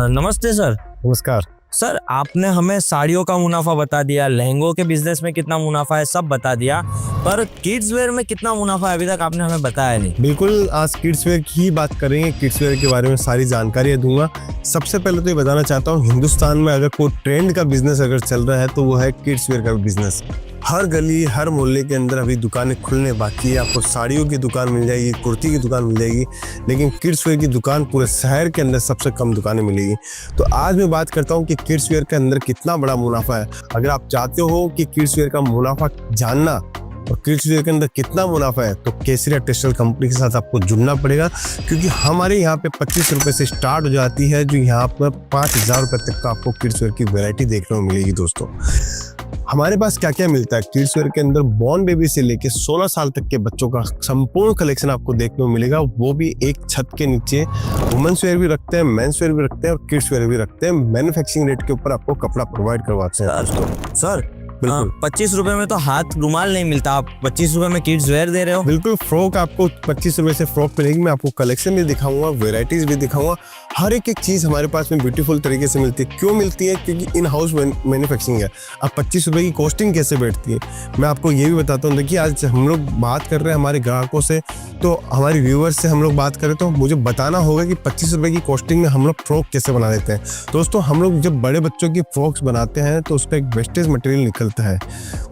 नमस्ते सर। नमस्कार। सर आपने हमें साड़ियों का मुनाफा बता दिया, लहंगों के बिजनेस में कितना मुनाफा है सब बता दिया, पर किड्स वेयर में कितना मुनाफा है अभी तक आपने हमें बताया नहीं। बिल्कुल, आज किड्स वेयर की ही बात करेंगे। किड्स वेयर के बारे में सारी जानकारी दूंगा। सबसे पहले तो ये बताना चाहता हूँ, हिंदुस्तान में अगर कोई ट्रेंड का बिजनेस अगर चल रहा है तो वो है किड्स वेयर का बिजनेस। हर गली हर मोहल्ले के अंदर अभी दुकानें खुलने बाकी है। आपको साड़ियों की दुकान मिल जाएगी, कुर्ती की दुकान मिल जाएगी, लेकिन किड्स वेयर की दुकान पूरे शहर के अंदर सबसे कम दुकानें मिलेगी। तो आज मैं बात करता हूँ कि किड्स वेयर के अंदर कितना बड़ा मुनाफा है। अगर आप चाहते हो कि किड्स वेयर का मुनाफा जानना और किड्स वेयर के अंदर कितना मुनाफा है तो केसरिया टेक्सटाइल कंपनी के साथ आपको जुड़ना पड़ेगा, क्योंकि हमारे यहाँ पे 25 रुपये से स्टार्ट हो जाती है, जो यहाँ पर 5000 रुपये तक का आपको किड्स वेयर की वैरायटी देखने को मिलेगी। दोस्तों, हमारे पास क्या क्या मिलता है किड्स वेयर के अंदर, बॉर्न बेबी से लेके 16 साल तक के बच्चों का संपूर्ण कलेक्शन आपको देखने को मिलेगा, वो भी एक छत के नीचे। वुमेन्स वेयर भी रखते हैं, मेंस वेयर भी रखते हैं और किड्स वेयर भी रखते हैं। मैन्युफैक्चरिंग रेट के ऊपर आपको कपड़ा प्रोवाइड करवाते हैं। सर बिल्कुल 25 रुपए में तो हाथ रुमाल नहीं मिलता, आप 25 रुपए में किड्स वेयर दे रहे हो। बिल्कुल, फ्रॉक आपको 25 रुपए से फ्रॉक मिलेगी। मैं आपको कलेक्शन भी दिखाऊंगा, वेराइटीज भी दिखाऊंगा। हर एक चीज़ हमारे पास में ब्यूटीफुल तरीके से मिलती है। क्यों मिलती है? क्योंकि इन हाउस मैन्युफैक्चरिंग है। अब 25 रुपए की कॉस्टिंग कैसे बैठती है मैं आपको ये भी बताता हूँ। देखिए, आज हम लोग बात कर रहे हैं हमारे ग्राहकों से, तो हमारे व्यूअर्स से हम लोग बात करें तो मुझे बताना होगा कि 25 रुपए की कॉस्टिंग में हम लोग फ्रॉक कैसे बना देते हैं। दोस्तों, हम लोग जब बड़े बच्चों की फ्रॉक्स बनाते हैं तो उसका एक वेस्टेज मटेरियल निकलता है।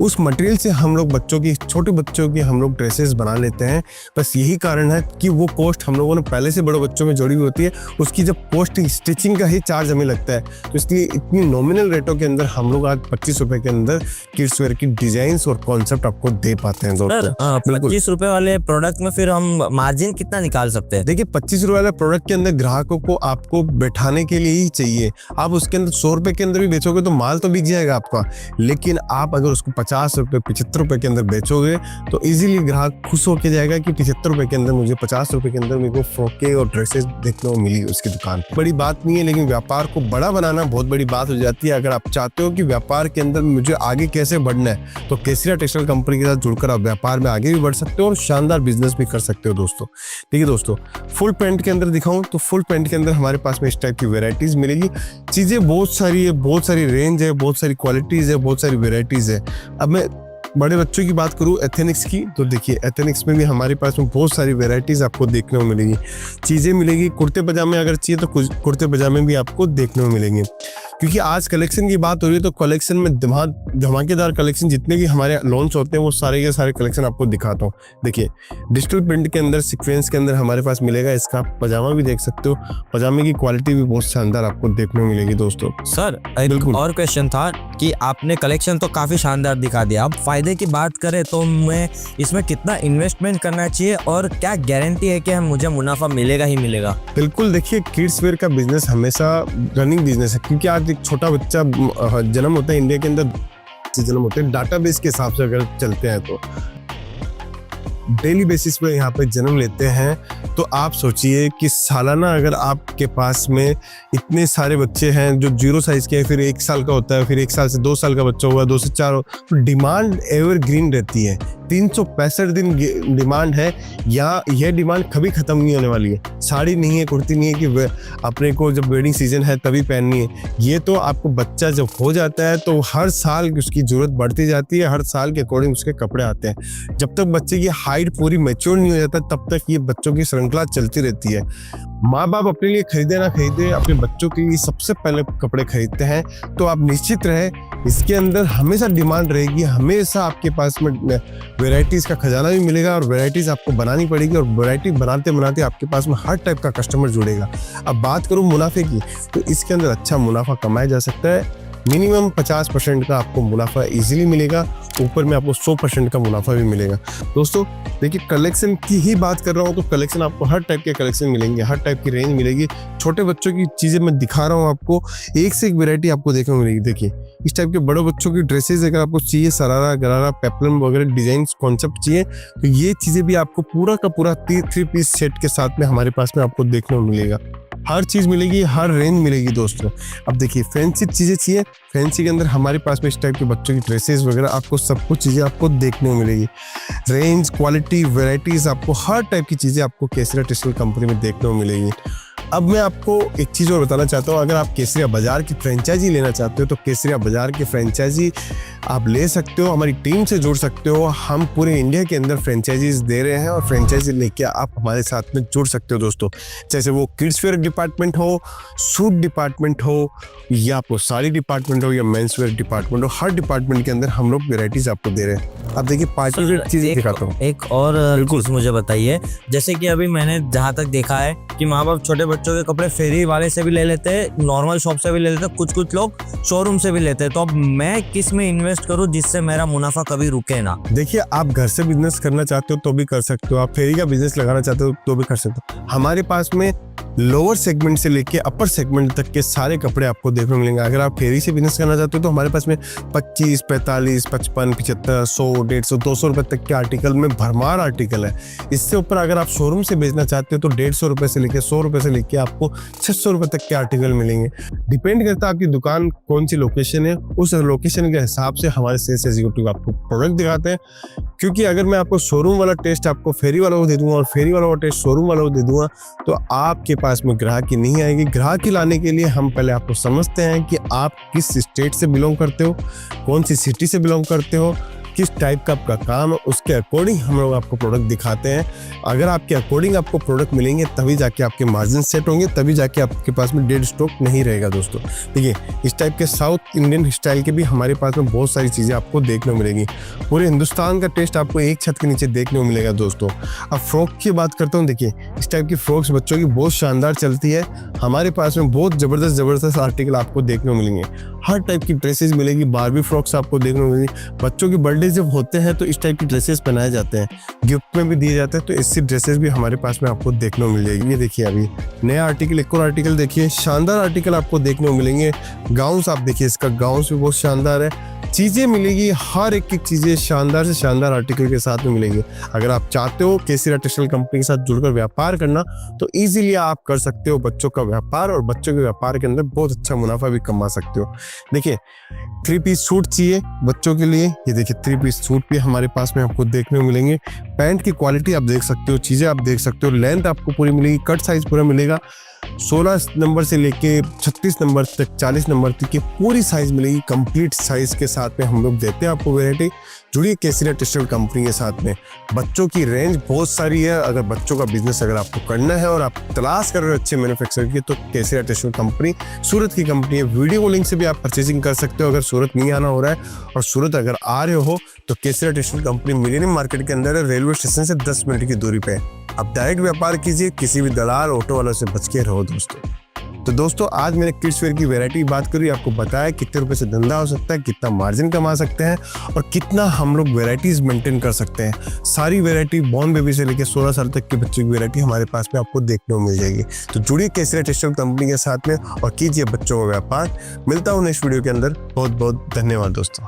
उस मटेरियल से हम लोग छोटे बच्चों की हम लोग ड्रेसेस बना लेते हैं। बस यही कारण है कि वो कॉस्ट हम लोगों ने पहले से बड़े बच्चों में जोड़ी हुई होती है। उसकी जब कॉस्ट स्टिचिंग का ही चार्ज हमें लगता है, तो इसलिए इतनी नॉमिनल रेटों के अंदर हम लोग आज 25 रुपए के अंदर किड्स वेयर की डिजाइन्स और कॉन्सेप्ट आपको दे पाते हैं। सर 25 रुपए वाले प्रोडक्ट में फिर हम मार्जिन कितना निकाल सकते हैं? देखिए, 25 रुपए वाले प्रोडक्ट के अंदर ग्राहकों को आपको बैठाने के लिए ही चाहिए। आप उसके अंदर 100 रुपए के अंदर भी बेचोगे तो माल तो बिक जाएगा आपका, लेकिन आप अगर उसको 50 रुपए 75 रुपए के अंदर बेचोगे तो इजीली ग्राहक खुश होकर जाएगा कि 75 रुपए के अंदर मुझे 50 रुपए के अंदर मेरे को फ्रॉके और ड्रेसेस देखने को मिली उसकी दुकान पर। बड़ी बात नहीं है, लेकिन व्यापार को बड़ा बनाना बहुत बड़ी बात हो जाती है। अगर आप चाहते हो कि व्यापार के अंदर मुझे आगे कैसे बढ़ना है तो केसरिया टेक्सटाइल कंपनी के साथ जुड़कर आप व्यापार में आगे भी बढ़ सकते हो और शानदार बिजनेस भी कर सकते हो। दोस्तों, ठीक है दोस्तों, फुल पैंट के अंदर दिखाऊं तो फुल पैंट के अंदर हमारे पास में इस टाइप की वेराइटीज मिलेगी। चीजें बहुत सारी है, बहुत सारी रेंज है, बहुत सारी क्वालिटीज है, बहुत सारी वेराइटीज है। अब मैं बड़े बच्चों की बात करूं एथेनिक्स की, तो देखिए एथेनिक्स में भी हमारे पास में बहुत सारी वेराइटीज आपको देखने को मिलेगी। चीज़ें मिलेगी, कुर्ते पजामे अगर चाहिए तो कुछ कुर्ते पजामे भी आपको देखने को मिलेंगे। क्योंकि आज कलेक्शन की बात हो रही है तो कलेक्शन में धमाकेदार कलेक्शन जितने भी हमारे लॉन्च होते हैं वो सारे के सारे कलेक्शन आपको दिखाता हूँ। देखिए, डिजिटल प्रिंट के अंदर सीक्वेंस के अंदर हमारे पास मिलेगा। इसका पजामा भी देख सकते हो, पजामे की क्वालिटी भी बहुत शानदार आपको देखने को मिलेगी। दोस्तों सर एक और क्वेश्चन था कि आपने कलेक्शन तो काफी शानदार दिखा दिया, अब फायदे की बात करें तो मैं इसमें कितना इन्वेस्टमेंट करना चाहिए और क्या गारंटी है कि मुझे मुनाफा मिलेगा ही मिलेगा? बिल्कुल, देखिए किड्स वेयर का बिजनेस हमेशा रनिंग बिजनेस है, क्योंकि आज एक छोटा बच्चा जन्म होता है इंडिया के अंदर, जन्म होते हैं डाटाबेस के हिसाब से अगर चलते हैं तो डेली बेसिस पे यहाँ पे जन्म लेते हैं। तो आप सोचिए कि सालाना अगर आपके पास में इतने सारे बच्चे हैं जो 0 साइज के हैं, फिर 1 साल का होता है, फिर 1 साल से 2 साल का बच्चा हुआ, 2 से 4 हो, तो डिमांड एवरग्रीन रहती है। 365 दिन डिमांड है, या यह डिमांड कभी खत्म नहीं होने वाली है। साड़ी नहीं है, कुर्ती नहीं है कि अपने को जब वेडिंग सीजन है तभी पहननी है। ये तो आपको बच्चा जब हो जाता है तो हर साल उसकी जरूरत बढ़ती जाती है, हर साल के अकॉर्डिंग उसके कपड़े आते हैं। जब तक बच्चे की हाइट पूरी मैच्योर नहीं हो जाता तब तक ये बच्चों की श्रृंखला चलती रहती है। माँ बाप अपने लिए खरीदे ना खरीदे, अपने बच्चों के लिए सबसे पहले कपड़े खरीदते हैं। तो आप निश्चित रहे, इसके अंदर हमेशा डिमांड रहेगी, हमेशा आपके पास में वैरायटीज़ का खजाना भी मिलेगा और वैरायटीज़ आपको बनानी पड़ेगी और वैरायटी बनाते बनाते आपके पास में हर टाइप का कस्टमर जुड़ेगा। अब बात करूँ मुनाफे की, तो इसके अंदर अच्छा मुनाफा कमाया जा सकता है। मिनिमम 50% का आपको मुनाफा इजीली मिलेगा, ऊपर में आपको 100% का मुनाफा भी मिलेगा। दोस्तों देखिए, कलेक्शन की ही बात कर रहा हूँ तो कलेक्शन आपको हर टाइप के कलेक्शन मिलेंगे, हर टाइप की रेंज मिलेगी। छोटे बच्चों की चीज़ें मैं दिखा रहा हूँ आपको, एक से एक वैरायटी आपको देखने को मिलेगी। देखिए, इस टाइप के बड़े बच्चों की ड्रेसेस अगर आपको चाहिए, सरारा गरारा पेप्लम वगैरह डिजाइन कॉन्सेप्ट चाहिए, तो ये चीज़ें भी आपको पूरा का पूरा 3 पीस सेट के साथ में हमारे पास में आपको देखने को मिलेगा। हर चीज़ मिलेगी, हर रेंज मिलेगी। दोस्तों अब देखिए, फैंसी चीज़ें चाहिए, फैंसी के अंदर हमारे पास में इस टाइप के बच्चों की ड्रेसेस वगैरह आपको सब कुछ चीज़ें आपको देखने को मिलेगी। रेंज, क्वालिटी, वैराइटीज़, आपको हर टाइप की चीज़ें आपको केसरिया टेक्सटाइल कंपनी में देखने को मिलेगी। अब मैं आपको एक चीज़ और बताना चाहता हूँ, अगर आप केसरिया बाज़ार की फ्रेंचाइजी लेना चाहते हो तो केसरिया बाज़ार की फ्रेंचाइजी आप ले सकते हो, हमारी टीम से जुड़ सकते हो। हम पूरे इंडिया के अंदर फ्रेंचाइजीज दे रहे हैं और फ्रेंचाइजी लेके आप हमारे साथ में जुड़ सकते हो दोस्तों। जैसे वो किड्स वेयर डिपार्टमेंट हो, सूट डिपार्टमेंट हो, या आपको साड़ी डिपार्टमेंट हो, या मेंस वेयर डिपार्टमेंट हो, हर डिपार्टमेंट के अंदर हम लोग वेराइटीज़ आपको दे रहे हैं। आप देखिए 5 मिनट चीज़ें दिखाता हूँ। एक और चीज़ मुझे बताइए, जैसे कि अभी मैंने जहाँ तक देखा है कि माँ बाप छोटे बच्चों के कपड़े फेरी वाले से भी ले लेते हैं, नॉर्मल शॉप से भी ले लेते हैं, कुछ लोग शोरूम से भी लेते हैं। तो अब मैं किस में इन्वेस्ट करूँ जिससे मेरा मुनाफा कभी रुके ना? देखिए, आप घर से बिजनेस करना चाहते हो तो भी कर सकते हो, आप फेरी का बिजनेस लगाना चाहते हो तो भी कर सकते हो। हमारे पास में लोअर सेगमेंट से लेके अपर सेगमेंट तक के सारे कपड़े आपको देखने को मिलेंगे। अगर आप फेरी से बिजनेस करना चाहते हो तो हमारे पास में 25, 45, 55, 75, 100, 150, 200 रुपए तक के आर्टिकल में भरमार आर्टिकल है। इससे ऊपर अगर आप शोरूम से बेचना चाहते हो तो 150 रुपए से लेके 100 रुपए से लेके आपको 600 रुपए तक के आर्टिकल मिलेंगे। डिपेंड करता है आपकी दुकान कौन सी लोकेशन है, उस लोकेशन के हिसाब से हमारे सेल्स एग्जीक्यूटिव आपको प्रोडक्ट दिखाते हैं। क्योंकि अगर मैं आपको शोरूम वाला टेस्ट आपको फेरी वाला को दे दूंगा और फेरी वाला टेस्ट शोरूम वाला को दे दूंगा तो आपके पास में ग्राहकी नहीं आएगी। ग्राहकी लाने के लिए हम पहले आपको समझते हैं कि आप किस स्टेट से बिलोंग करते हो, कौन सी सिटी से बिलोंग करते हो, किस टाइप का आपका काम है, उसके अकॉर्डिंग हम लोग आपको प्रोडक्ट दिखाते हैं। अगर आपके अकॉर्डिंग आपको प्रोडक्ट मिलेंगे तभी जाके आपके मार्जिन सेट होंगे, तभी जाके आपके पास में डेड स्टॉक नहीं रहेगा दोस्तों। देखिए, इस टाइप के साउथ इंडियन स्टाइल के भी हमारे पास में बहुत सारी चीज़ें आपको देखने को मिलेगी। पूरे हिंदुस्तान का टेस्ट आपको एक छत के नीचे देखने को मिलेगा दोस्तों। अब फ्रॉक की बात करता हूँ, देखिए इस टाइप की फ्रॉक्स बच्चों की बहुत शानदार चलती है। हमारे पास में बहुत ज़बरदस्त आर्टिकल आपको देखने को मिलेंगे। हर टाइप की ड्रेसेस मिलेगी, बारबी फ्रॉक्स आपको देखने को मिलेंगी। बच्चों के बर्थडे जब होते हैं तो इस टाइप की ड्रेसेस पहनाए जाते हैं, गिफ्ट में भी दिए जाते हैं, तो ऐसी ड्रेसेस भी हमारे पास में आपको देखने को मिल जाएगी। ये देखिए अभी नया आर्टिकल, एक और आर्टिकल देखिए, शानदार आर्टिकल आपको देखने को मिलेंगे। गाउन्स आप देखिए, इसका गाउन्स भी बहुत शानदार है। चीज़ें मिलेगी, हर एक चीज़ें शानदार से शानदार आर्टिकल के साथ में मिलेंगी। अगर आप चाहते हो केसरिया टेक्सटाइल कंपनी के साथ जुड़कर व्यापार करना तो इजीली आप कर सकते हो बच्चों का व्यापार, और बच्चों के व्यापार के अंदर बहुत अच्छा मुनाफा भी कमा सकते हो। देखिए 3 पीस सूट चाहिए बच्चों के लिए, ये देखिए 3 पीस सूट भी हमारे पास में आपको देखने को मिलेंगे। पैंट की क्वालिटी आप देख सकते हो, चीज़ें आप देख सकते हो, लेंथ आपको पूरी मिलेगी, कट साइज पूरा मिलेगा। 16 नंबर से लेके 36 नंबर तक, 40 नंबर तक की पूरी साइज मिलेगी। कंप्लीट साइज के साथ में हम लोग देते हैं आपको वैरायटी। जुड़िए केसरिया टेक्सटाइल कंपनी के साथ में। बच्चों की रेंज बहुत सारी है। अगर बच्चों का बिजनेस अगर आपको करना है और आप तलाश कर रहे हो अच्छे मैन्युफैक्चरर की, तो केसरिया टेक्सटाइल कंपनी सूरत की कंपनी है। वीडियो लिंक से भी आप परचेजिंग कर सकते हो अगर सूरत नहीं आना हो रहा है। और सूरत अगर आ रहे हो तो केसरिया टेक्सटाइल कंपनी मिलेनियम मार्केट के अंदर है, रेलवे स्टेशन से 10 मिनट की दूरी पे। आप डायरेक्ट व्यापार कीजिए, किसी भी दलाल ऑटो वालों से बच के रहो दोस्तों। तो दोस्तों, आज मैंने किड्स वेयर की वैरायटी की बात करी, आपको बताया कितने रुपए से धंधा हो सकता है, कितना मार्जिन कमा सकते हैं और कितना हम लोग वैरायटीज मेंटेन कर सकते हैं। सारी वैरायटी बॉर्न बेबी से लेकर 16 साल तक के बच्चों की वैरायटी हमारे पास में आपको देखने को मिल जाएगी। तो जुड़िए केसरिया टेक्सटाइल कंपनी के साथ में और कीजिए बच्चों का व्यापार। मिलता हूँ नेक्स्ट वीडियो के अंदर। बहुत बहुत धन्यवाद दोस्तों।